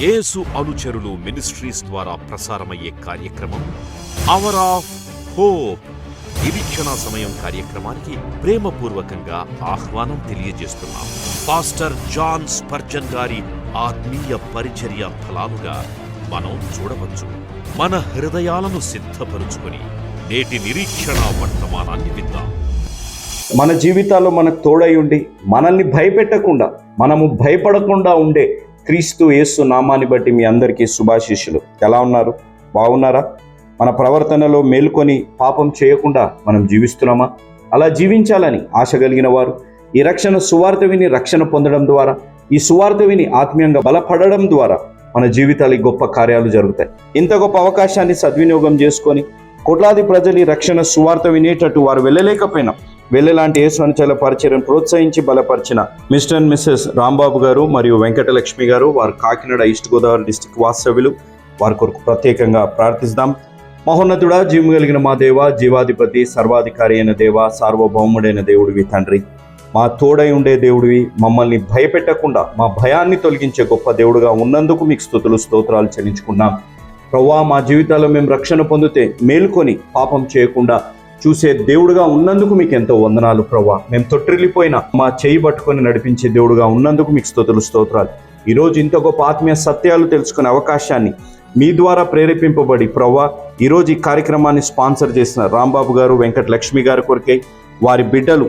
యేసు అనుచరులు మినిస్ట్రీస్ ద్వారా ప్రసారమయ్యే కార్యక్రమం అవర్ ఆఫ్ హోప్. నిరీక్షణ సమయం కార్యక్రమానికి ప్రేమపూర్వకంగా ఆహ్వానం తెలియజేస్తున్నాం. పాస్టర్ జాన్ స్పర్జన్ గారి ఆత్మీయ పరిచర్య ఫలాలుగా మనం చూడవచ్చు. మన హృదయాలను సిద్ధపరుచుకొని నేటి నిరీక్షణ వర్తమానాన్ని విందాం. మన జీవితాల్లో మనకు తోడై ఉండి మనల్ని భయపెట్టకుండా, మనము భయపడకుండా ఉండే క్రీస్తు యేసు నామాన్ని బట్టి మీ అందరికీ శుభాశీస్సులు. ఎలా ఉన్నారు? బాగున్నారా? మన ప్రవర్తనలో మేల్కొని పాపం చేయకుండా మనం జీవిస్తున్నామా? అలా జీవించాలని ఆశ కలిగిన వారు ఈ రక్షణ సువార్త విని రక్షణ పొందడం ద్వారా, ఈ సువార్త విని ఆత్మీయంగా బలపడడం ద్వారా మన జీవితాలకు గొప్ప కార్యాలు జరుగుతాయి. ఇంత గొప్ప అవకాశాన్ని సద్వినియోగం చేసుకొని కోట్లాది ప్రజలు ఈ రక్షణ సువార్త వినేటట్టు వారు వెళ్ళలేకపోయినా వెళ్ళేలాంటి యేసు అనుచరుల పరిచర్యను ప్రోత్సహించి బలపరిచిన మిస్టర్ అండ్ మిస్సెస్ రాంబాబు గారు మరియు వెంకటలక్ష్మి గారు, వారు కాకినాడ ఈస్ట్ గోదావరి డిస్టిక్ వాస్తవ్యులు, వారి కొరకు ప్రత్యేకంగా ప్రార్థిస్తాం. మహోన్నతుడా, జీవము కలిగిన మా దేవ, జీవాధిపతి, సర్వాధికారి అయిన దేవ, సార్వభౌముడైన దేవుడివి తండ్రి, మా తోడై ఉండే దేవుడివి, మమ్మల్ని భయపెట్టకుండా మా భయాన్ని తొలగించే గొప్ప దేవుడుగా ఉన్నందుకు మీకు స్తుతులు స్తోత్రాలు చెల్లించుకున్నాం. ప్రభువా, మా జీవితాల్లో మేము రక్షణ పొందితే మేలుకొని పాపం చేయకుండా చూసే దేవుడుగా ఉన్నందుకు మీకు ఎంతో వందనాలు ప్రభువా. మేము తొట్టిల్లిపోయినా మా చేయి పట్టుకొని నడిపించే దేవుడుగా ఉన్నందుకు మీకు స్తుతులు స్తోత్రాలు. ఈరోజు ఇంత గొప్ప ఆత్మీయ సత్యాలు తెలుసుకునే అవకాశాన్ని మీ ద్వారా ప్రేరేపింపబడి ప్రభువా, ఈరోజు ఈ కార్యక్రమాన్ని స్పాన్సర్ చేసిన రాంబాబు గారు, వెంకటలక్ష్మి గారి కొరకై, వారి బిడ్డలు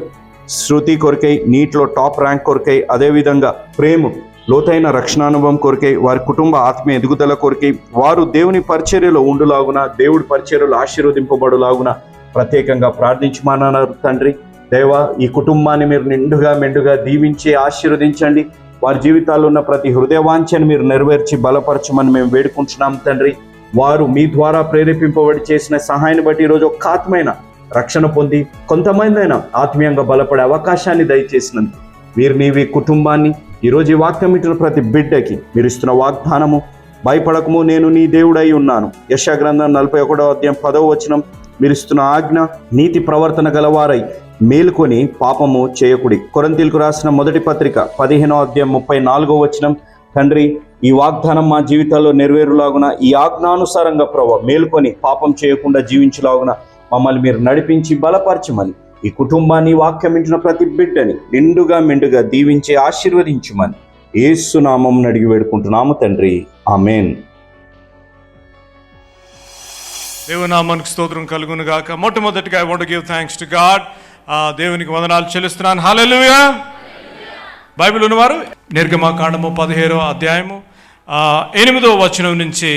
శృతి కొరకై, నీటిలో టాప్ ర్యాంక్ కొరకై, అదేవిధంగా ప్రేమ లోతైన రక్షణానుభవం కొరకై, వారి కుటుంబ ఆత్మీయ ఎదుగుదల కొరకై, వారు దేవుని పరిచర్యలో ఉండులాగున, దేవుడి పరిచర్యలో ఆశీర్వదింపబడులాగున ప్రత్యేకంగా ప్రార్థించమన్నారు తండ్రి. దేవా, ఈ కుటుంబాన్ని మీరు నిండుగా మెండుగా దీవించి ఆశీర్వదించండి. వారి జీవితాల్లో ఉన్న ప్రతి హృదయవాంఛను మీరు నెరవేర్చి బలపరచమని మేము వేడుకుంటున్నాం తండ్రి. వారు మీ ద్వారా ప్రేరేపింపబడి చేసిన సహాయాన్ని బట్టి ఈరోజు ఒక్క ఆత్మైన రక్షణ పొంది కొంతమంది అయినా ఆత్మీయంగా బలపడే అవకాశాన్ని దయచేసినందుకు మీరు నీవి కుటుంబాన్ని, ఈరోజు ఈ వాక్యం ఇచ్చిన ప్రతి బిడ్డకి మీరు ఇస్తున్న వాగ్దానము, భయపడకము నేను నీ దేవుడై ఉన్నాను, యెషయా గ్రంథం 41వ అధ్యాయం 10వ వచనం, మీరు ఇస్తున్న ఆజ్ఞ నీతి ప్రవర్తన గలవారై మేలుకొని పాపము చేయకుడి. కొరింథీయులకు రాసిన మొదటి పత్రిక 15వ అధ్యాయం 34వ వచనం. తండ్రి, ఈ వాగ్దానం మా జీవితాల్లో నెరవేరులాగున, ఈ ఆజ్ఞానుసారంగా ప్రభువా మేలుకొని పాపం చేయకుండా జీవించులాగున మమ్మల్ని మీరు నడిపించి బలపరచమని, ఈ కుటుంబాన్ని వాక్యం వింటున్న ప్రతి బిడ్డని నిండుగా మెండుగా దీవించి ఆశీర్వదించుమని యేసు నామమున అడిగి వేడుకుంటున్నాము తండ్రి, ఆమేన్. దేవుని నామానికి స్తోత్రం కలుగును గాక. మొట్టమొదటిగా I want to give thanks to God. దేవునికి వందనాలు చెల్లిస్తున్నాను. హల్లెలూయా. బైబిల్ ఉన్నవారు నిర్గమకాండము 17వ అధ్యాయము 8వ వచనం నుంచి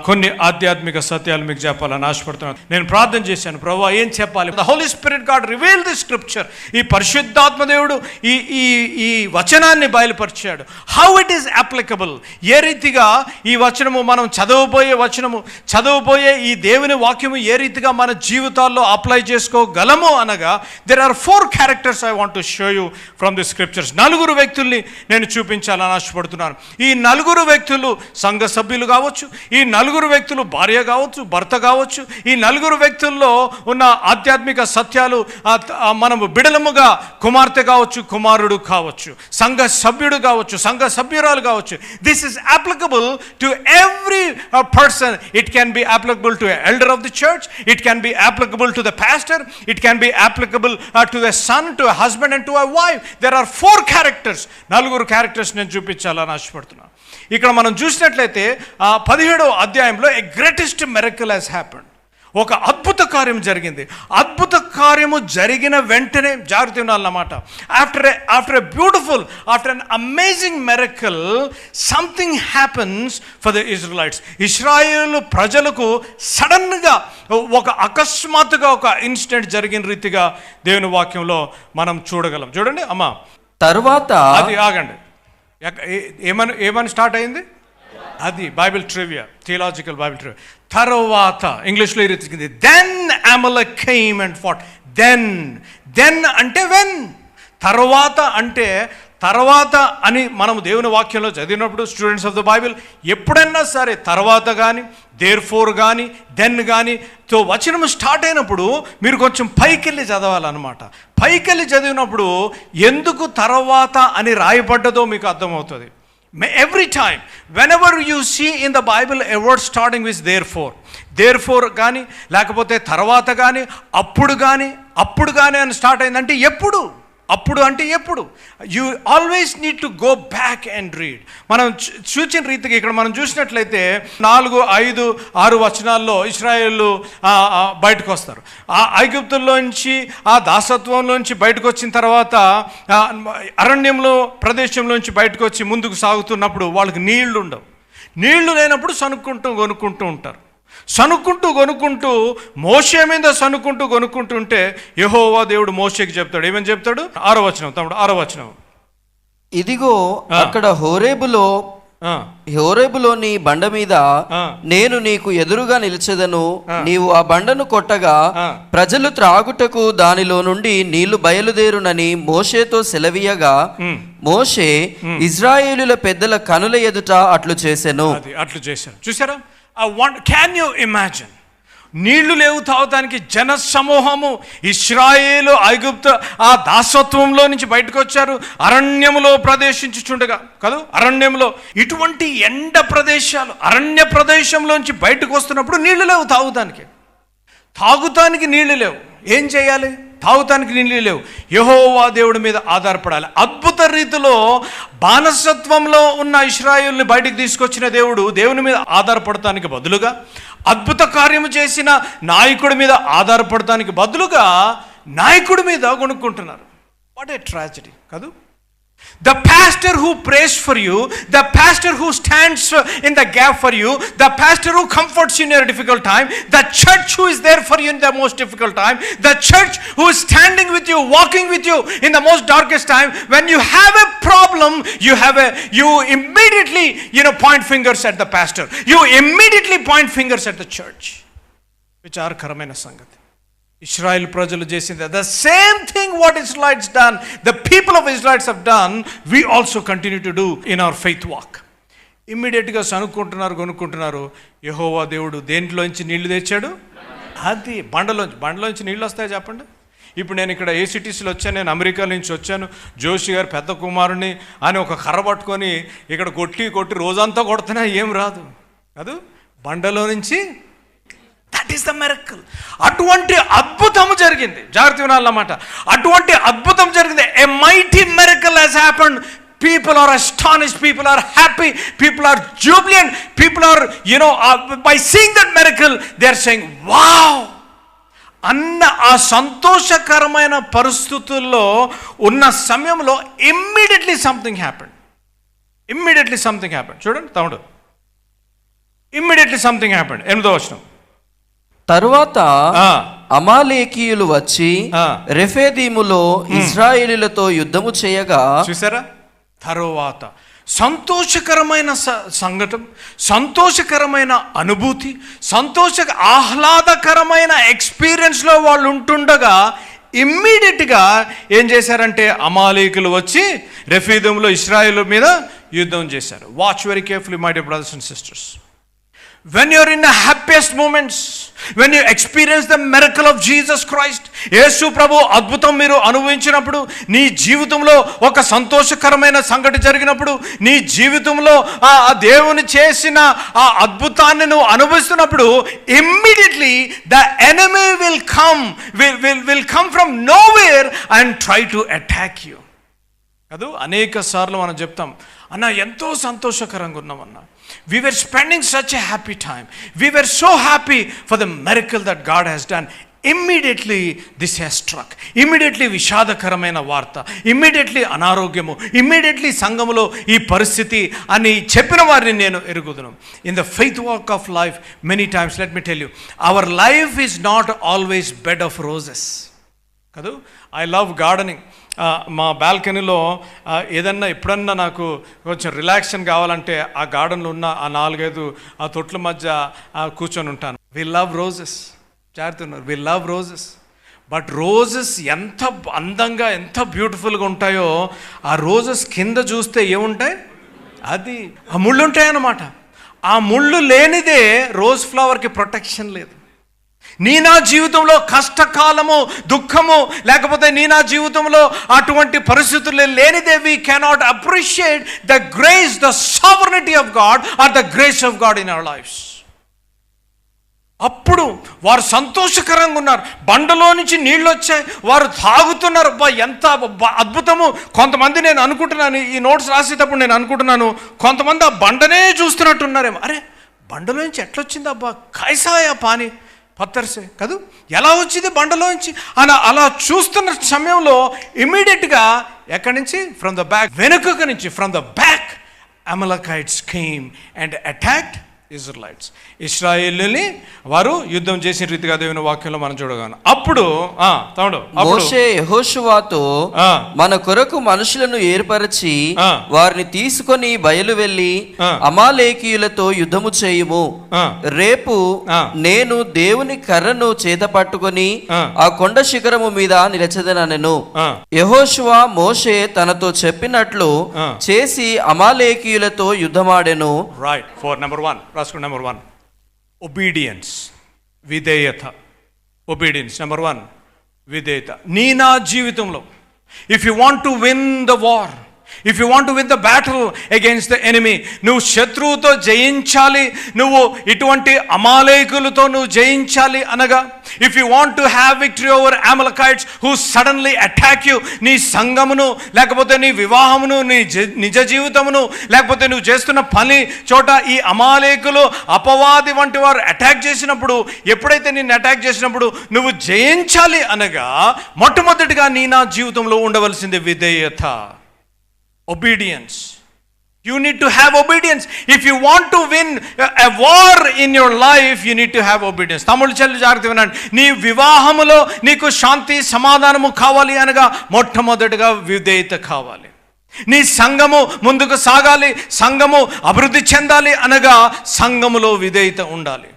కొన్ని ఆధ్యాత్మిక సత్యాలు మీకు చెప్పాలని ఆశపడుతున్నాను. నేను ప్రార్థన చేశాను, ప్రభువా ఏం చెప్పాలి? The holy spirit God reveal the scripture. ఈ పరిశుద్ధాత్మ దేవుడు ఈ వచనాన్ని బయలుపరిచాడు. హౌ ఇట్ ఈస్ అప్లికబుల్, ఏ రీతిగా ఈ వచనము మనం చదవబోయే ఈ దేవుని వాక్యము ఏ రీతిగా మన జీవితాల్లో అప్లై చేసుకోగలము అనగా, there are 4 characters I want to show you from the scriptures. 4 వ్యక్తుల్ని నేను చూపించాలని ఆశపడుతున్నాను. ఈ 4 వ్యక్తులు సంఘ సభ్యులు కావచ్చు, ఈ 4 వ్యక్తులు భార్య కావచ్చు, భర్త కావచ్చు, ఈ 4 వ్యక్తుల్లో ఉన్న ఆధ్యాత్మిక సత్యాలు మనము బిడలముగా కుమార్తె కావచ్చు, కుమారుడు కావచ్చు, సంఘ సభ్యుడు కావచ్చు, సంఘ సభ్యురాలు కావచ్చు. This is applicable to every person. It can be applicable to elder of the church, it can be applicable to the pastor, it can be applicable to the son, to a husband and to a wife. There are 4 characters. 4 characters నేను చూపించాలని ఆశపడుతున్నాను. ఇక్కడ మనం చూసినట్లయితే 17వ అధ్యాయంలో a greatest miracle has happened. ఒక అద్భుత కార్యం జరిగింది. అద్భుత కార్యము జరిగిన వెంటనే జాగ్రత్త ఉండాలన్నమాట. After an amazing miracle something happens for the Israel's. ఇశ్రాయేలు ప్రజలకు సడన్గా ఒక అకస్మాత్తుగా ఒక ఇన్సిడెంట్ జరిగిన రీతిగా దేవుని వాక్యంలో మనం చూడగలం. చూడండి అమ్మా, తర్వాత అది ఆగండి, ఏమని స్టార్ట్ అయింది? అది Bible trivia, theological Bible trivia. తర్వాత ఇంగ్లీష్లో ఇది then Amalek came and fought. Then అంటే వెన్, తర్వాత అంటే తర్వాత అని మనం దేవుని వాక్యంలో చదివినప్పుడు స్టూడెంట్స్ ఆఫ్ ద బైబిల్ ఎప్పుడైనా సరే తర్వాత కానీ, దేర్ ఫోర్ కానీ, దెన్ కానీ తో వచనం స్టార్ట్ అయినప్పుడు మీరు కొంచెం పైకెళ్ళి చదవాలన్నమాట. పైకెళ్ళి చదివినప్పుడు ఎందుకు తర్వాత అని రాయబడ్డదో మీకు అర్థమవుతుంది. Every time, whenever you see in the Bible a word starting with therefore కానీ లేకపోతే తర్వాత కానీ అప్పుడు కానీ అని స్టార్ట్ అయిందంటే అప్పుడు అంటే ఎప్పుడు you always need to go back and read. మనం చూచిన రీతికి ఇక్కడ మనం చూసినట్లయితే 4, 5, 6 వచనాల్లో ఇశ్రాయేలు బయటకు వస్తారు. ఆ ఐగుప్తుల్లోంచి ఆ దాసత్వంలోంచి బయటకు వచ్చిన తర్వాత అరణ్యంలో ప్రదేశంలోంచి బయటకు వచ్చి ముందుకు సాగుతున్నప్పుడు వాళ్ళకి నీళ్లు లేనప్పుడు కొనుక్కుంటూ ఉంటారు. గొనుక్కుంటూ మోషే మీద గొనుక్కుంటూ ఉంటే యెహోవా దేవుడు మోషేకి చెప్తాడు. ఏమని చెప్తాడు? 6వ వచనం, తమ్ముడు 6వ వచనం. ఇదిగో అక్కడ హోరేబులోని బండ మీద నేను నీకు ఎదురుగా నిలిచెదను. నీవు ఆ బండను కొట్టగా ప్రజలు త్రాగుటకు దానిలో నుండి నీళ్లు బయలుదేరునని మోషేతో సెలవీయగా మోషే ఇజ్రాయేలుల పెద్దల కనుల ఎదుట అట్లు చేసెను. చూసారా? Can you imagine? నీళ్లు లేవు తాగటానికి జన సమూహము ఇశ్రాయేలు ఐగుప్తు ఆ దాసత్వంలో నుంచి బయటకు వచ్చారు. అరణ్యములో ప్రవేశించుచుండగా కాదు, అరణ్యంలో ఇటువంటి ఎండ ప్రదేశాలు అరణ్య ప్రదేశంలోంచి బయటకు వస్తున్నప్పుడు నీళ్లు లేవు తాగుతానికి నీళ్లు లేవు. ఏం చేయాలి? తాగుతానికి నీళ్ళు లేవు. యెహోవా దేవుడి మీద ఆధారపడాలి. అద్భుత రీతిలో బానిసత్వంలో ఉన్న ఇశ్రాయేలుని బయటికి తీసుకొచ్చిన దేవుని మీద ఆధారపడటానికి బదులుగా, అద్భుత కార్యము చేసిన నాయకుడి మీద ఆధారపడటానికి బదులుగా నాయకుడి మీద కొనుక్కుంటున్నారు. వాట్ ఏ ట్రాజెడీ కాదు? The pastor who prays for you, the pastor who stands in the gap for you, the pastor who comforts you in your difficult time, the church who is there for you in the most difficult time, the church who is standing with you, walking with you in the most darkest time. When you have a problem, you immediately point fingers at the pastor. You immediately point fingers at the church. విచారకరమైన సంగతి. ఇశ్రాయేల్ ప్రజలు చేసింది the same thing what Israels done, the people of Israels have done, we also continue to do in our faith walk. ఇమ్మీడియట్గా కొనుక్కుంటున్నారు. యెహోవా దేవుడు దేంట్లోంచి నీళ్లు తెచ్చాడు? అది బండలోంచి నీళ్ళు వస్తాయి చెప్పండి. ఇప్పుడు నేను ఇక్కడ ఏసిటీసీలో వచ్చాను, నేను అమెరికా నుంచి వచ్చాను, జోషి గారు పెద్ద కుమారుని అని ఒక కర్ర పట్టుకొని ఇక్కడ కొట్టి రోజంతా కొడుతున్నా ఏం రాదు కాదు, బండలో నుంచి. That is the miracle. అటువంటి అద్భుతము జరిగింది. జాగ్రత్త వినాలన్నమాట. అటువంటి అద్భుతం జరిగింది. ఏ mighty miracle has happened. People are astonished, people are happy, people are jubilant, people are by seeing that miracle they are saying wow. అన్న ఆ సంతోషకరమైన పరిస్థితుల్లో ఉన్న సమయంలో ఇమ్మీడియట్లీ సంథింగ్ హ్యాపెండ్. చూడండి తమ్ముడు, ఇమ్మీడియట్లీ సంథింగ్ హ్యాపెండ్. 8వ వచనం. తరువాత అమాలేకీయులు వచ్చి రెఫెదీములో ఇశ్రాయేలీయులతో యుద్ధము చేయగా. చూసారా? తరువాత సంతోషకరమైన సంఘటన, సంతోషకరమైన అనుభూతి, ఆహ్లాదకరమైన ఎక్స్పీరియన్స్లో వాళ్ళు ఉంటుండగా ఇమ్మీడియట్గా ఏం చేశారంటే అమాలేకీయులు వచ్చి రెఫీదీములో ఇశ్రాయేలు మీద యుద్ధం చేశారు. Watch very carefully my dear brothers and sisters. When you are in the happiest moments, when you experience the miracle of Jesus Christ, యేసు ప్రభు అద్భుతం మీరు అనుభవించినప్పుడు, నీ జీవితంలో ఒక సంతోషకరమైన సంఘటన జరిగినప్పుడు, నీ జీవితంలో ఆ దేవుని చేసిన ఆ అద్భుతాన్ని నువ్వు అనుభవిస్తున్నప్పుడు immediately the enemy will come from nowhere and try to attack you. కాదు, అనేక సార్లు మనం చెప్తాం, అన్న ఎంతో సంతోషకరంగా ఉన్నామన్నా, we were spending such a happy time, we were so happy for the miracle that God has done. Immediately this has struck. Immediately విషాదకరమైన వార్త, immediately అనారోగ్యము, ఇమ్మీడియట్లీ సంఘములో ఈ పరిస్థితి అని చెప్పిన వారిని నేను ఎరుగుదును. In the faith walk of life many times let me tell you, our life is not always bed of roses. కాదు, ఐ లవ్ గార్డెనింగ్. మా బాల్కనీలో ఏదన్నా ఎప్పుడన్నా నాకు కొంచెం రిలాక్షన్ కావాలంటే ఆ గార్డెన్లో ఉన్న ఆ 4-5 ఆ తొట్ల మధ్య కూర్చొని ఉంటాను. We love roses. జాగ్రత్తన్నారు, we love roses. But roses ఎంత అందంగా ఎంత బ్యూటిఫుల్గా ఉంటాయో ఆ రోజెస్ కింద చూస్తే ఏముంటాయి? అది ఆ ముళ్ళు ఉంటాయన్నమాట. ఆ ముళ్ళు లేనిదే రోజ్ ఫ్లవర్కి ప్రొటెక్షన్ లేదు. నా జీవితంలో కష్టకాలము, దుఃఖము, లేకపోతే నా జీవితంలో అటువంటి పరిస్థితులు లేనిదే we cannot appreciate the grace, the sovereignty of God or the grace of God in our lifes. అప్పుడు వారు సంతోషకరంగా ఉన్నారు. బండలో నుంచి నీళ్ళు వచ్చాయి, వారు తాగుతున్నారు. ఎంత అద్భుతము. కొంతమంది, నేను అనుకుంటున్నాను, ఈ నోట్స్ రాసేటప్పుడు నేను అనుకుంటున్నాను, కొంతమంది ఆ బండనే చూస్తున్నట్టున్నారేమో. అరే, బండలోంచి ఎట్లొచ్చింది అబ్బా, కైసాయా పాని పత్తర్సే కదూ, ఎలా వచ్చింది బండలోంచి అని అలా చూస్తున్న సమయంలో ఇమీడియట్గా ఎక్కడి నుంచి, ఫ్రమ్ ద బ్యాక్, వెనుక నుంచి, from the back Amalekites came and attacked Israelites. ఇశ్రాయేలుని వారు యుద్ధం చేసిన రీతిగా దేవుని వాక్యంలో మనం చూడగలం. అప్పుడు మోషే యెహోషువతో, మన కొరకు మనుషులను ఏర్పరచి వారిని తీసుకొని బయలు వెళ్ళి అమాలేకీయులతో యుద్ధము చేయుము. రేపు నేను దేవుని కర్రను చేత పట్టుకొని ఆ కొండ శిఖరము మీద నిలచెదనెను. యెహోషువ మోషే తనతో చెప్పినట్లు చేసి అమాలేకీయులతో యుద్ధమాడెను. రైట్. నెంబర్ 1 ఒబీడియన్స్, విధేయత. ఒబీడియన్స్ నెంబర్ 1, విధేయత. నా జీవితంలో, if you want to win the war, if you want to win the battle against the enemy, నువ్వు శత్రువుతో జయించాలి, నువ్వు ఇటువంటి అమాలేకులతో నువ్వు జయించాలి అనగా, if you want to have victory over Amalekites who suddenly attack you, నీ సంఘమును, లేకపోతే నీ వివాహమును, నీ నిజ జీవితమును, లేకపోతే నువ్వు చేస్తున్న పని చోట ఈ అమాలేకులు, అపవాది వంటి వారు అటాక్ చేసినప్పుడు, ఎప్పుడైతే నిన్ను అటాక్ చేసినప్పుడు నువ్వు జయించాలి అనగా, మొట్టమొదటిగా నా జీవితంలో ఉండవలసింది విధేయత, obedience. You need to have obedience. If you want to win a war in your life, you need to have obedience. తమ్ముళ్ళు చెల్లి జాగ్రత్త వినండి. నీ వివాహములో నీకు శాంతి సమాధానము కావాలి అనగా మొట్టమొదటిగా విధేయత కావాలి. నీ సంఘము ముందుకు సాగాలి, సంఘము అభివృద్ధి చెందాలి అనగా సంఘములో విధేయత ఉండాలి.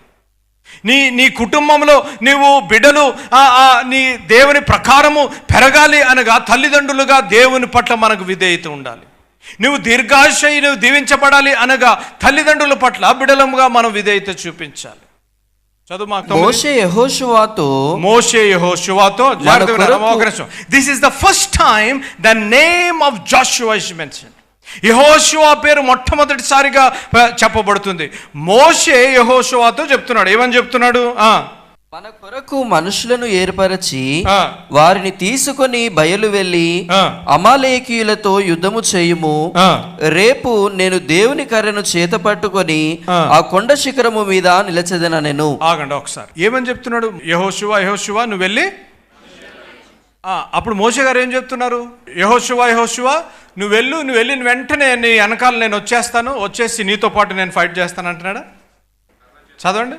నీ కుటుంబంలో నీవు బిడ్డలు నీ దేవుని ప్రకారము పెరగాలి అనగా తల్లిదండ్రులుగా దేవుని పట్ల మనకు విధేయత ఉండాలి. నువ్వు దీర్ఘాయుష్యు, నువ్వు దీవించబడాలి అనగా తల్లిదండ్రుల పట్ల బిడ్డలముగా మనం విధేయత చూపించాలి. చదువు. మోషే యెహోషువతో, this is the first time the name of Joshua is mentioned. యెహోషువ పేరు మొట్టమొదటిసారిగా చెప్పబడుతుంది. మోషే యెహోషువతో చెప్తున్నాడు. ఏమని చెప్తున్నాడు? మన కొరకు మనుషులను ఏర్పరచి వారిని తీసుకొని బయలు వెళ్ళి అమాలేకీయులతో యుద్ధము చేయుము. రేపు నేను దేవుని కర్రను చేత పట్టుకొని ఆ కొండ శిఖరము మీద నిలచెదనెను. ఆగండి ఒకసారి. ఏమని చెప్తున్నాడు? యెహోషువ నువ్వు వెళ్ళి. అప్పుడు మోషే గారు ఏం చెప్తున్నారు? యెహోషువ నువ్వు వెళ్ళిన వెంటనే నీ వెనకాల నేను వచ్చేసి నీతో పాటు నేను ఫైట్ చేస్తాను అంటున్నాడా? చదవండి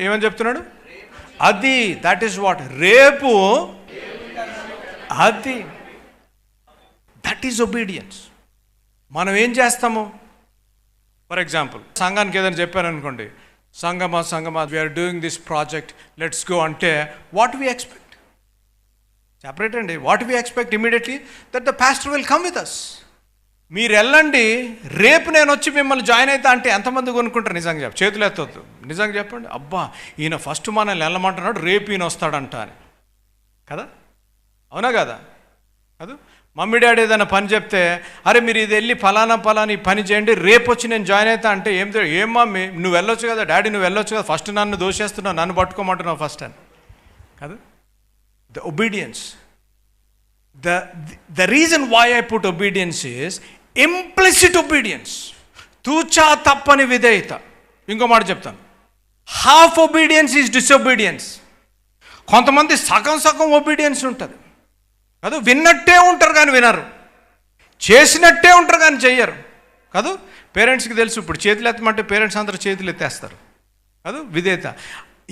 ఏమని చెప్తున్నాడు. అది దట్ ఈస్ వాట్, రేపు, అది దట్ ఈస్ ఒబీడియన్స్. మనం ఏం చేస్తాము? ఫర్ ఎగ్జాంపుల్, సంఘానికి ఏదైనా చెప్పాను అనుకోండి, సంగమా we are doing this project, let's go అంటే వాట్ వీ ఎక్స్పెక్ట్? సెపరేట్ అండి. What we expect immediately that the pastor will come with us. మీరు వెళ్ళండి, రేపు నేను వచ్చి మిమ్మల్ని జాయిన్ అవుతా అంటే ఎంతమంది కొనుక్కుంటారు? నిజంగా చెప్పు, చేతులు ఎత్తొద్దు. నిజంగా చెప్పండి. అబ్బా, ఈయన ఫస్ట్ మనల్ని వెళ్ళమంటున్నాడు, రేపు ఈయన వస్తాడంట అని. కదా, అవునా కదా? కాదు, మమ్మీ డాడీ ఏదైనా పని చెప్తే, అరే మీరు ఇది వెళ్ళి ఫలానా ఈ పని చేయండి, రేపు వచ్చి నేను జాయిన్ అవుతా అంటే ఏం మమ్మీ నువ్వు వెళ్ళొచ్చు కదా, డాడీ నువ్వు వెళ్ళొచ్చు కదా, ఫస్ట్ నన్ను దోషేస్తున్నావు, నన్ను పట్టుకోమంటున్నావు ఫస్ట్ అని. కదా, the obedience. The reason why I put obedience is implicit obedience. తూచా తప్పని విధేయత. ఇంకో మాట చెప్తాను, హాఫ్ ఒబీడియన్స్ ఈజ్ డిసొబీడియన్స్. కొంతమంది సగం ఒబీడియన్స్ ఉంటుంది. కాదు, విన్నట్టే ఉంటారు కానీ వినరు, చేసినట్టే ఉంటారు కానీ చెయ్యరు. కాదు, పేరెంట్స్కి తెలుసు, ఇప్పుడు చేతులు ఎత్తమంటే పేరెంట్స్ అందరూ చేతులు ఎత్తేస్తారు. కాదు, విధేయత.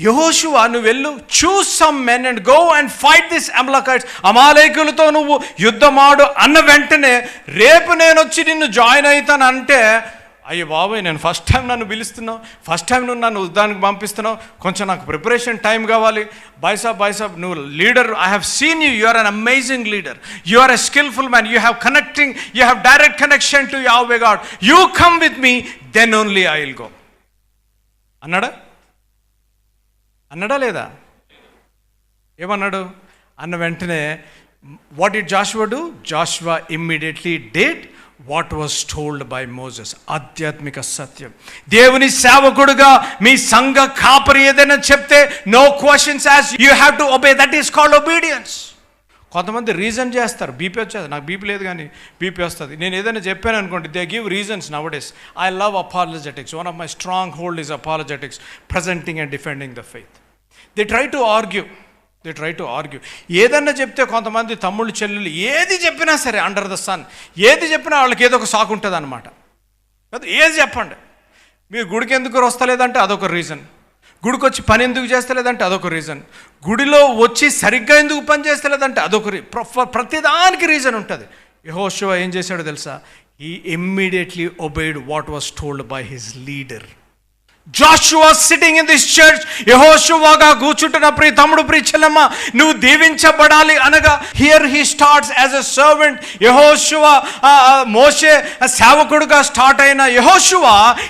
యెహోషువ నువ్వు వెళ్ళు, choose some men and go and fight this Amalekites, అమాలేకులతో నువ్వు యుద్ధమాడు అన్న వెంటనే, రేపు నేను వచ్చి నిన్ను జాయిన్ అవుతాను అంటే, అయ్యో బాబోయ్, నేను ఫస్ట్ టైం నన్ను పిలుస్తున్నావు, ఫస్ట్ టైం నువ్వు నన్ను యుద్ధానికి పంపిస్తున్నావు, కొంచెం నాకు ప్రిపరేషన్ టైం కావాలి. బాయ్సాబ్ నువ్వు leader, I have seen you are an amazing leader, you are a skilful man, you have direct connection to Jehovah God, you come with me, then only I will go అన్నాడా లేదా? ఏమన్నాడు అన్న వెంటనే what did Joshua do? Joshua immediately did what was told by Moses. ఆధ్యాత్మిక సత్యం. దేవుని సేవకుడుగా మీ సంఘ కాపరి ఏదైనా చెప్తే no questions asked, you have to obey. That is called obedience. కొంతమంది రీజన్ చేస్తారు, బీపీ వచ్చేది, నాకు బీపీ లేదు కానీ బీపీ వస్తుంది. నేను ఏదైనా చెప్పాను అనుకోండి, they give reasons now days. I love apologetics. One of my strong hold is apologetics, presenting and defending the faith. They try to argue. ఏదన్నా చెప్తే కొంతమంది తమ్ముళ్ళు చెల్లెళ్ళు ఏది చెప్పినా సరే అండర్ ద సన్, ఏది చెప్పినా వాళ్ళకి ఏదో ఒక సాకు ఉంటుంది అనమాట. ఏది చెప్పండి, మీరు గుడికి ఎందుకు వస్తలేదంటే అదొక రీజన్, గుడికి వచ్చి పని ఎందుకు చేస్తలేదంటే అదొక రీజన్, గుడిలో వచ్చి సరిగ్గా ఎందుకు పని చేస్తలేదంటే అదొక ప్రతిదానికి రీజన్ ఉంటుంది. యెహోషువ ఏం చేశాడో తెలుసా? He immediately obeyed what was told by his leader. Joshua sitting in this church. యెహోషువగా కూర్చుంటున్న ప్రియ తమ్ముడు, ప్రియ చెల్లెమ్మ, నువ్వు దీవించబడాలి అనగా here he starts as a servant. యెహోషువ మోషే సేవకుడుగా స్టార్ట్ అయిన యెహోషువ,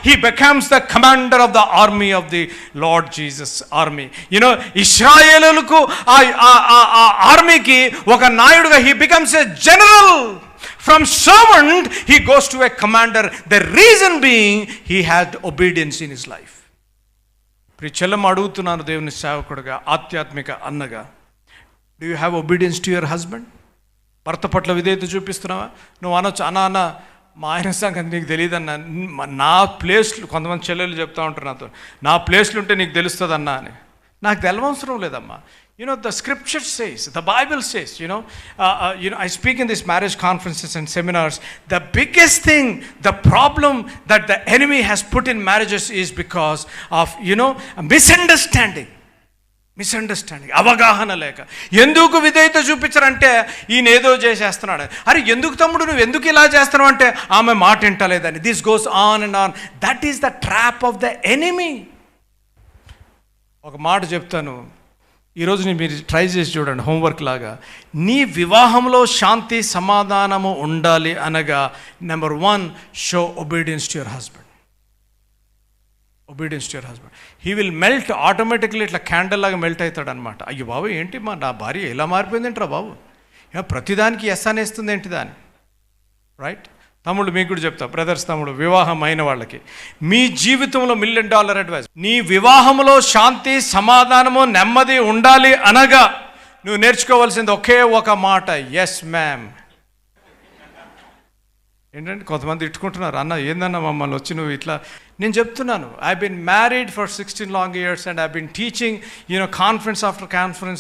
he becomes the commander of the army of the Lord Jesus army. You know, ఇశ్రాయేలులకు ఆ ఆర్మీకి ఒక నాయుడుగా he becomes a general. From servant he goes to a commander. The reason being he had obedience in his life. ప్రిచెల్లం అడుగుతున్నాను దేవుని సేవకుడుగా, ఆధ్యాత్మిక అన్నగా, do you have obedience to your husband? భర్త పట్ల విధేయత చూపిస్తున్నావా? నువ్వు అనొచ్చు, అన్న మా ఆయన సంగతి నీకు తెలియదన్నా, నా ప్లేస్లు, కొంతమంది చెల్లెలు చెప్తా ఉంటారు నాతో, నా ప్లేస్లు ఉంటే నీకు తెలుస్తుంది అన్నా అని. నాకు తెలవసరం లేదమ్మా. You know, the scripture says, the Bible says, I speak in these marriage conferences and seminars, the biggest thing, the problem that the enemy has put in marriages is because of, misunderstanding. అవగాహన లేక. ఎందుకు విధేయత చూపించరంటే ఈయన ఏదో చేసేస్తున్నాడు. అరే ఎందుకు తమ్ముడు నువ్వు ఎందుకు ఇలా చేస్తున్నావు అంటే ఆమె మాట వింటలేదని. This goes on and on. That is the trap of the enemy. ఒక మాట చెప్తాను, ఈరోజు మీరు ట్రై చేసి చూడండి, హోంవర్క్ లాగా. నీ వివాహంలో శాంతి సమాధానము ఉండాలి అనగా, number 1, show obedience to your husband. He will melt automatically. ఇట్లా క్యాండిల్ లాగా మెల్ట్ అవుతాడు అనమాట. అయ్యో బాబు ఏంటి నా భార్య ఎలా మారిపోయిందేంట్రా బాబు, ప్రతిదానికి ఎస్ అనేస్తుంది ఏంటి దాని. రైట్? తమ్ముడు మీకు కూడా చెప్తా, బ్రదర్స్, తమ్ముడు, వివాహం అయిన వాళ్ళకి మీ జీవితంలో $1 million అడ్వైస్. నీ వివాహంలో శాంతి సమాధానము నెమ్మది ఉండాలి అనగా నువ్వు నేర్చుకోవాల్సింది ఒకే ఒక మాట, ఎస్ మ్యామ్. ఏంటంటే కొంతమంది ఇట్టుకుంటున్నారు, అన్న ఏందన్నా మమ్మల్ని వచ్చి నువ్వు ఇట్లా. నేను చెప్తున్నాను, I been married for 16 long years and I've been teaching, conference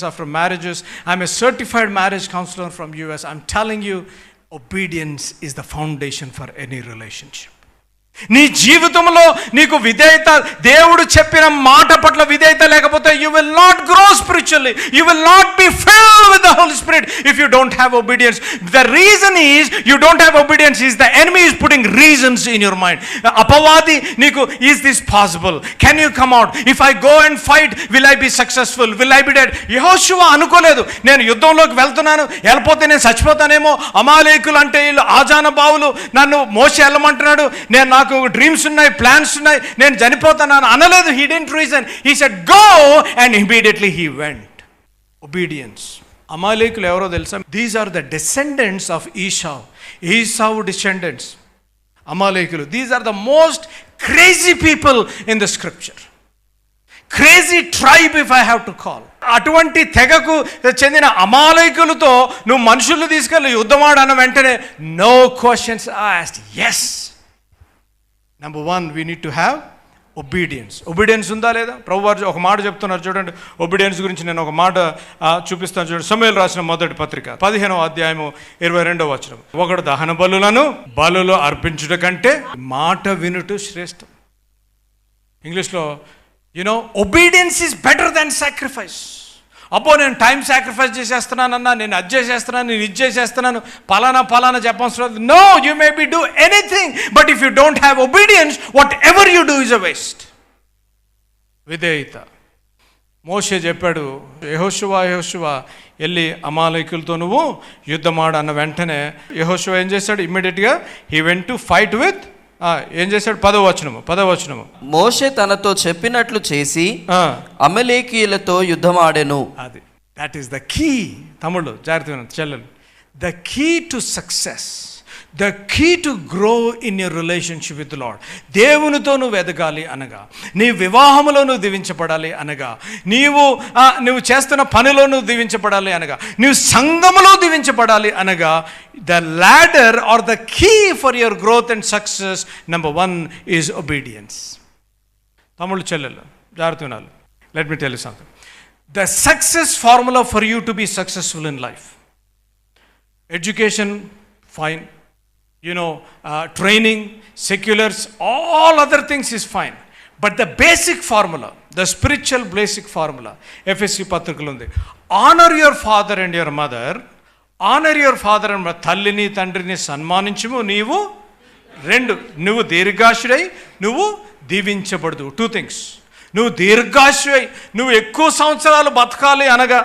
after marriages. I'm a certified marriage counselor from US. I'm telling you, obedience is the foundation for any relationship. నీ జీవితంలో నీకు విధేయత, దేవుడు చెప్పిన మాట పట్ల విధేయత లేకపోతే you will not grow spiritually. You will not be filled with the Holy Spirit if you don't have obedience. The reason is you don't have obedience is the enemy is putting reasons in your mind. అపవాది నీకు, is this possible? Can you come out? If I go and fight, will I be successful? Will I be dead? యెహోషువ అనుకోలేదు, నేను యుద్ధంలోకి వెళ్తున్నాను, వెళ్ళిపోతే నేను చచ్చిపోతానేమో, అమాలేకులు అంటే వీళ్ళు ఆజానబావులు, నన్ను మోసే వెళ్ళమంటున్నాడు, నాకు డ్రీమ్స్ ఉన్నాయి, ప్లాన్స్ ఉన్నాయి, నేను చనిపోతాను అనలేదు. He didn't reason. He said go and immediately he went. Obedience. అమాలేకులు ఎవరో తెలుసా? These are the descendants of Esau descendants. అమాలేకులు, these are the most crazy people in the scripture. Crazy tribe if I have to call. అటువంటి తెగకు చెందిన అమాలేకులతో నువ్వు మనుషుల్ని తీసుకెళ్ళి యుద్ధమాడన్న వెంటనే no questions asked, yes. Number 1, we need to have obedience. Obedience ఉందా లేదా? ప్రభువారు ఒక మాట చెప్తున్నారు చూడండి. ఒబీడియన్స్ గురించి నేను ఒక మాట చూపిస్తాను చూడండి. సమూయేలు రాసిన మొదటి పత్రిక 15వ అధ్యాయము 22వ వచనం. ఒకడు దహన బలులు అర్పించుట కంటే మాట వినుట శ్రేష్టం. ఇంగ్లీష్లో obedience is better than sacrifice. అబ్బో నేను టైం సాక్రిఫైస్ చేసేస్తున్నానన్నా, నేను అది చేసేస్తున్నాను, నేను ఇది చేసేస్తున్నాను, పలానా చెప్పవసరం. No, you may be do anything, but if you don't have obedience, whatever you do is a waste. విధేయత. మోషే చెప్పాడు, యెహోషువ వెళ్ళి అమాలేకులతో నువ్వు యుద్ధమాడు అన్న వెంటనే యెహోషువ ఏం చేశాడు? ఇమ్మీడియట్గా he went to fight with, ఏం చేశాడు? 10వ వచనము. మోషే తనతో చెప్పినట్లు చేసి అమలేకీయులతో యుద్ధమాడెను. అది దట్ ఈస్ ద కీ. తమ్ముళ్ళు జాగ్రత్తగా చెల్లెలు, the key to success, the key to grow in your relationship with Lord. దేవునితో నువ్వు ఎదగాలి అనగా, నీ వివాహంలో నువ్వు దీవించబడాలి అనగా, నువ్వు చేస్తున్న పనిలో నువ్వు దీవించబడాలి అనగా, నువ్వు సంఘములో దీవించబడాలి అనగా, the ladder or the key for your growth and success number 1 is obedience. తమ్ముళ్ళు చెల్లెళ్ళు జాగ్రత్త వినాలి. Let me tell you something. The success formula for you to be successful in life, education fine, training, seculars, all other things is fine, but the basic formula, the spiritual basic formula, FSC patrikalo undi, honor your father and your mother. Honor your father and mother, tallini tandrini సన్మానించుము, నీవు నువ్వు దీర్ఘాయుడై నువ్వు దీవించబడదు. 2 things. నువ్వు దీర్ఘాయుడై నువ్వు ఎక్కువ సంవత్సరాలు బతకాలి అనగా,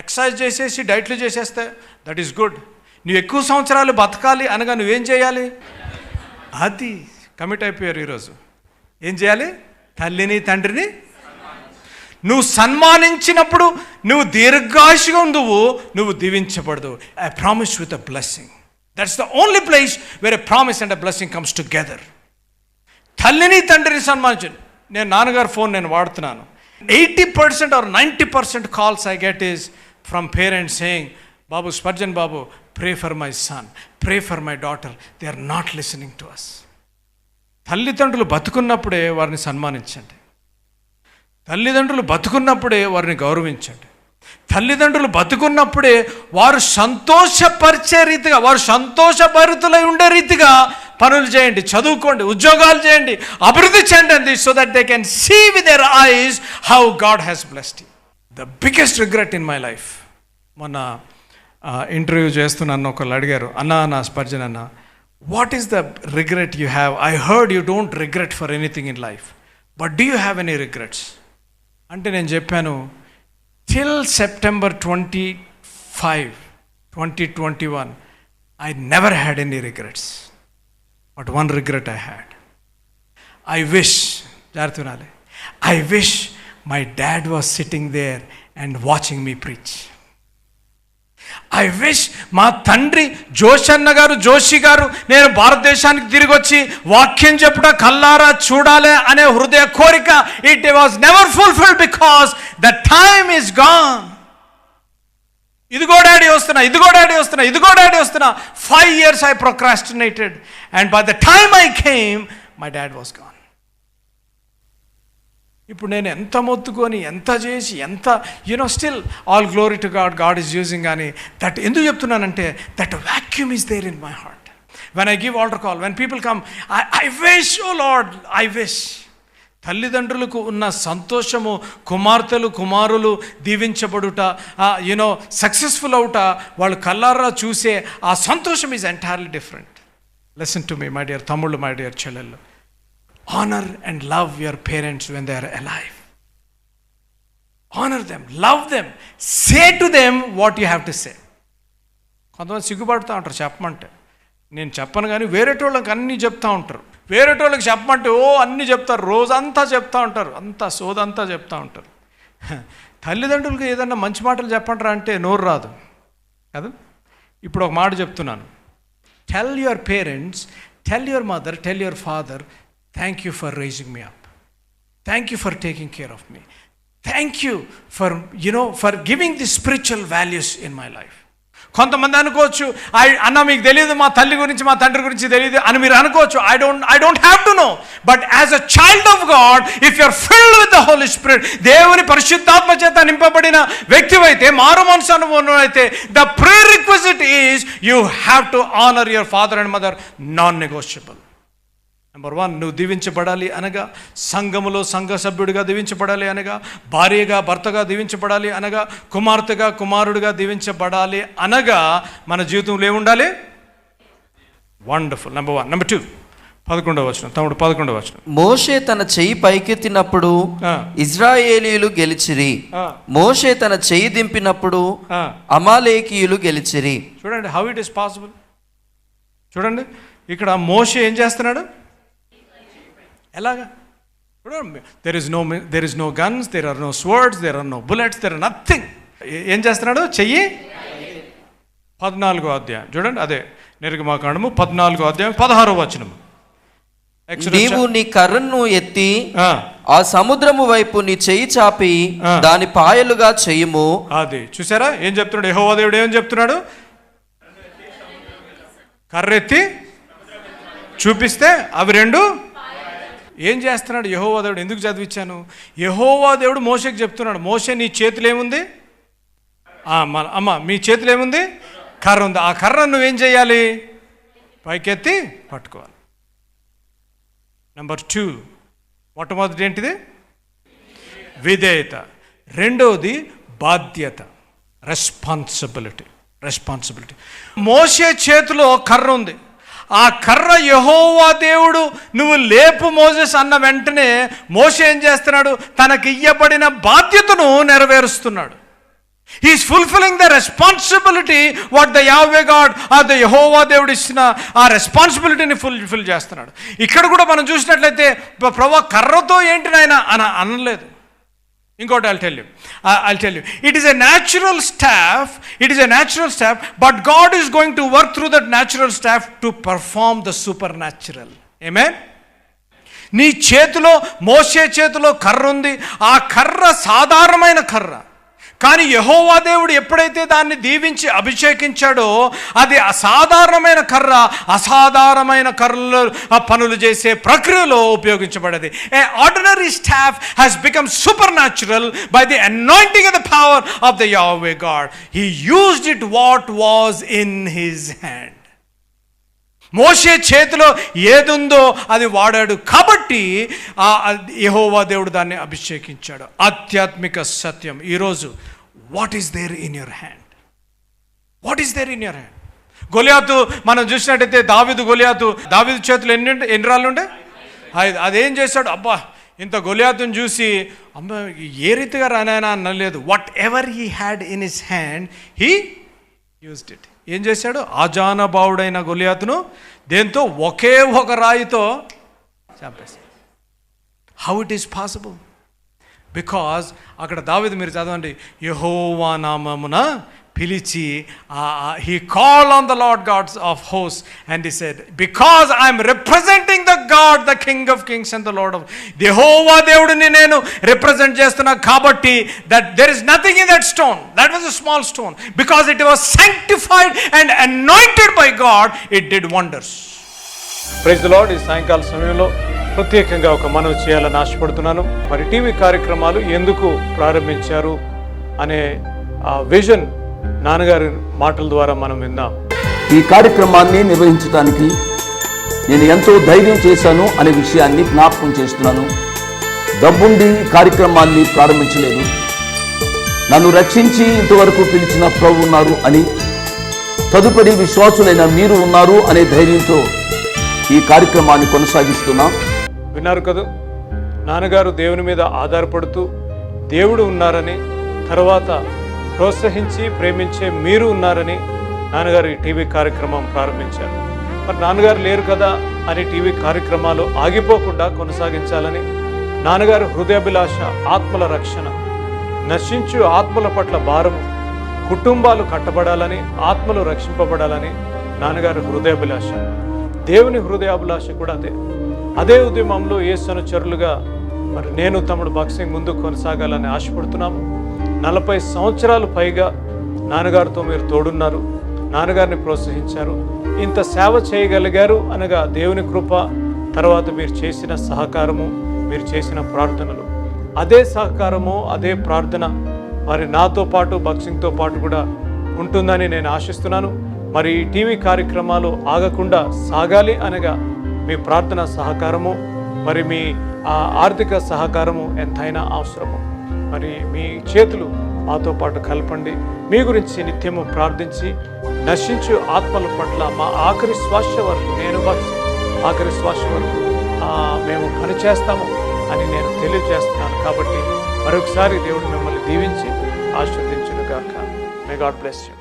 exercise చేసేసి డైట్లు చేసేస్తే దట్ ఈస్ గుడ్. నువ్వు ఎక్కువ సంవత్సరాలు బతకాలి అనగా నువ్వేం చేయాలి? అది కమిట్ అయిపోయారు ఈరోజు. ఏం చేయాలి? తల్లిని తండ్రిని నువ్వు సన్మానించినప్పుడు నువ్వు దీర్ఘాయుషుగా నువ్వు దీవించబడదు. I promise with a blessing. That's the only place where a promise and a blessing comes together. తల్లిని తండ్రిని సన్మానించండి. నేను నాన్నగారు ఫోన్ నేను వాడుతున్నాను. 80% or 90% calls I get is from parents saying, Babu Spurgeon Babu, pray for my son, pray for my daughter, they are not listening to us. తల్లిదండ్రులు బతుకున్నప్పుడే వారిని సన్మానించండి. తల్లిదండ్రులు బతుకున్నప్పుడే వారిని గౌరవించండి. తల్లిదండ్రులు బతుకున్నప్పుడే వారు సంతోషపరిచే రీతిగా, వారు సంతోషభరితులై ఉండే రీతిగా పనులు చేయండి, చదువుకోండి, ఉద్యోగాలు చేయండి, అభివృద్ధి చెందండి, so that they can see with their eyes how God has blessed you. The biggest regret in my life, మొన్న ఇంటర్వ్యూ చేస్తున్నాను, ఒకళ్ళు అడిగారు, అన్నా స్పర్జన్ అన్న, what is the regret you have? I heard you don't regret for anything in life, but do you have any regrets అంటే నేను చెప్పాను, till September 25, 2021 I never had any regrets, but one regret I had. I wish, జాగ్రత్త వినాలి, I wish my dad was sitting there and watching me preach. I wish మా తండ్రి జోషి గారు నేను భారతదేశానికి తిరిగి వచ్చి వాక్యం చెప్పుట కల్లారా చూడాలి అనే హృదయ కోరిక, it was never fulfilled because the time is gone. ఇదిగో డాడీ వస్తున్నా. 5 years I procrastinated, and by the time I came, my dad was gone. ఇప్పుడు నేను ఎంత మొత్తుకొని ఎంత చేసి ఎంత still all glory to God, God is using. అని that ఎందుకు చెప్తున్నానంటే, that vacuum is there in my heart when I give altar call, when people come, I wish, O Lord, I wish. తల్లిదండ్రులకు ఉన్న సంతోషము, కుమార్తెలు కుమారులు దీవించబడుట, సక్సెస్ఫుల్ అవుట, వాళ్ళు కల్లారా చూసే ఆ సంతోషం is entirely different. Listen to me my dear తమ్ముళ్ళు, మై డియర్ చెల్లెళ్ళు. Honor and love your parents when they are alive. Honor them, love them, say to them what you have to say. కొంతమంది సిగ్గుపడుతూ ఉంటారు చెప్పమంటే. నేను చెప్పను కానీ వేరేటోళ్ళకి అన్నీ చెప్తూ ఉంటారు. వేరేటోళ్ళకి చెప్పమంటే అన్నీ చెప్తారు, రోజంతా చెప్తూ ఉంటారు, అంతా సోదంతా చెప్తూ ఉంటారు. తల్లిదండ్రులకు ఏదన్నా మంచి మాటలు చెప్పంటారా అంటే నోరు రాదు కదా. ఇప్పుడు ఒక మాట చెప్తున్నాను, tell your parents, tell your mother, tell your father, thank you for raising me up, thank you for taking care of me, thank you for giving the spiritual values in my life. కొంతమంది అనుకోవచ్చు, అన్న మీకు తెలియదు మా తల్లి గురించి మా తండ్రి గురించి తెలియదు అని మీరు అనుకోవచ్చు. I don't have to know, but as a child of God, if you are filled with the holy spirit, దేవుని పరిశుద్ధాత్మ చేత నింపబడిన వ్యక్తివైతే, మారు మనసు అనుభవం అయితే, the prerequisite is you have to honour your father and mother, non negotiable. Number 1, నువ్వు దీవించబడాలి అనగా, సంఘములో సంఘ సభ్యుడిగా దీవించబడాలి అనగా, భార్యగా భర్తగా దీవించబడాలి అనగా, కుమార్తెగా కుమారుడిగా దీవించబడాలి అనగా, మన జీవితంలో ఏముండాలి? వండర్ఫుల్. నెంబర్ 1. నెంబర్ 2, 11వ వచనం. తమ్ముడు 11వ వచనం. మోషే తన చెయ్యి పైకెత్తినప్పుడు ఇజ్రాయేలీయులు గెలిచిరి, మోషే తన చెయ్యి దింపినప్పుడు అమాలేకీయులు గెలిచిరి. చూడండి, హౌ ఇట్ ఈస్ పాసిబుల్. చూడండి, ఇక్కడ మోషే ఏం చేస్తున్నాడు? ఎలాగా? there is no guns, there are no swords, there are no bullets, there are nothing. ఏం చేస్తున్నాడు? చెయ్యి 14వ అధ్యాయం చూడండి, అదే నిర్గమాకాండము 14వ అధ్యాయం 16వ వచనము. నీవు నీ కర్రను ఎత్తి ఆ సముద్రము వైపు నీ చెయ్యి చాపి దాని పాయలుగా చెయ్యము. అది చూసారా ఏం చెప్తున్నాడు యెహోవా దేవుడు? ఏం చెప్తున్నాడు? కర్రెత్తి చూపిస్తే అవి రెండు ఏం చేస్తున్నాడు యెహోవా దేవుడు? ఎందుకు చదివించాను? యెహోవా దేవుడు మోషేకి చెప్తున్నాడు, మోషే నీ చేతులు ఏముంది? అమ్మ మీ చేతులు ఏముంది? కర్ర ఉంది. ఆ కర్ర నువ్వేం చేయాలి? పైకెత్తి పట్టుకోవాలి. నెంబర్ 2, మొట్టమొదటి ఏంటిది? విధేయత. రెండవది బాధ్యత, రెస్పాన్సిబిలిటీ. మోషే చేతిలో కర్ర ఉంది. ఆ కర్ర యెహోవా దేవుడు నువ్వు లేపు మోసెస్ అన్న వెంటనే మోషే ఏం చేస్తున్నాడు? తనకి ఇయ్యబడిన బాధ్యతను నెరవేరుస్తున్నాడు. He's fulfilling the responsibility what the Yahweh God or the యెహోవా దేవుడు ఇచ్చిన ఆ రెస్పాన్సిబిలిటీని ఫుల్ఫిల్ చేస్తున్నాడు. ఇక్కడ కూడా మనం చూసినట్లయితే ప్రభు కర్రతో ఏంటి నాయన అని అనలేదు. ఇంకోటి I'll tell you. It is a natural staff, but God is going to work through that natural staff to perform the supernatural. Amen. నీ చేతిలో, మోషే చేతిలో కర్ర ఉంది. ఆ కర్ర సాధారణమైన కర్ర, కానీ యెహోవా దేవుడు ఎప్పుడైతే దాన్ని దీవించి అభిషేకించాడో అది అసాధారణమైన కర్ర, అసాధారణమైన కర్రలు పనులు చేసే ప్రక్రియలో ఉపయోగించబడేది. A ordinary staff has become supernatural by the anointing of the power of the Yahweh God. He used it what was in his hand. మోషే చేతిలో ఏదుందో అది వాడాడు కాబట్టి యెహోవా దేవుడు దాన్ని అభిషేకించాడు. ఆధ్యాత్మిక సత్యం ఈరోజు, what is there in your hand? గొలియాతు మనం చూసినట్టయితే దావీదు చేతులు ఎన్ని రాళ్ళు ఉండే? 5. అదేం చేశాడు? అబ్బా ఇంత గొలియాతుని చూసి అమ్మ ఏ రీతిగా రానాయనా అనలేదు. What ever he had in his hand he used it. ఏం చేశాడు? ఆజానబావుడైన గొలియాతును దేంతో? ఒకే ఒక రాయితో చంపేశాడు. How it is possible? Because అక్కడ దావీదు మీరు చదవండి, యెహోవా నామమున పిలిచి he called on the Lord God of hosts and he said, because I am representing the God, the King of kings and the Lord of యెహోవా దేవుడిని నేను రిప్రజెంట్ చేస్తున్నా కాబట్టి that there is nothing in that stone. That was a small stone. Because it was sanctified and anointed by God, it did wonders. Praise the Lord. ఈ సాయంకాల సమయంలో ప్రత్యేకంగా ఒక మనవి చేయాలని ఆశపడుతున్నాను. మరి టీవీ కార్యక్రమాలు ఎందుకు ప్రారంభించారు అనే విజన్ నాన్నగారి మాటల ద్వారా మనం విందాం. ఈ కార్యక్రమాన్ని నిర్వహించడానికి నేను ఎంతో ధైర్యం చేశాను అనే విషయాన్ని జ్ఞాపకం చేస్తున్నాను. డబ్బుండి కార్యక్రమాన్ని ప్రారంభించలేదు. నన్ను రక్షించి ఇంతవరకు పిలిచిన ప్రభు ఉన్నారు అని, తదుపరి విశ్వాసులైన మీరు ఉన్నారు అనే ధైర్యంతో ఈ కార్యక్రమాన్ని కొనసాగిస్తున్నాం. విన్నారు కదా, నాన్నగారు దేవుని మీద ఆధారపడుతూ దేవుడు ఉన్నారని, తర్వాత ప్రోత్సహించి ప్రేమించే మీరు ఉన్నారని నాన్నగారు ఈ టీవీ కార్యక్రమం ప్రారంభించారు. మరి నాన్నగారు లేరు కదా అని టీవీ కార్యక్రమాలు ఆగిపోకుండా కొనసాగించాలని, నాన్నగారు హృదయాభిలాష ఆత్మల రక్షణ, నశించు ఆత్మల పట్ల భారము, కుటుంబాలు కట్టబడాలని, ఆత్మలు రక్షింపబడాలని నాన్నగారు హృదయాభిలాష. దేవుని హృదయాభిలాష కూడా అదే ఉద్యమంలో యేసు అనుచరులుగా మరి నేను తమ్ముడు బాక్సింగ్ ముందుకు కొనసాగాలని ఆశపడుతున్నాము. 40 సంవత్సరాలు పైగా నాన్నగారితో మీరు తోడున్నారు, నాన్నగారిని ప్రోత్సహించారు, ఇంత సేవ చేయగలిగారు అనగా దేవుని కృప, తర్వాత మీరు చేసిన సహకారము, మీరు చేసిన ప్రార్థనలు. అదే సహకారము, అదే ప్రార్థన మరి నాతో పాటు బాక్సింగ్తో పాటు కూడా ఉంటుందని నేను ఆశిస్తున్నాను. మరి ఈ టీవీ కార్యక్రమాలు ఆగకుండా సాగాలి అనగా మీ ప్రార్థన సహకారము, మరి మీ ఆర్థిక సహకారము ఎంతైనా అవసరము. మరి మీ చేతులు మాతో పాటు కలపండి. మీ గురించి నిత్యము ప్రార్థించి నశించు ఆత్మల పట్ల మా ఆఖరి శ్వాస వరకు, నేను ఆఖరి శ్వాస వరకు మేము పనిచేస్తాము అని నేను తెలియజేస్తున్నాను. కాబట్టి మరొకసారి దేవుడు మిమ్మల్ని దీవించి ఆశీర్వదించును గాక. May God bless you.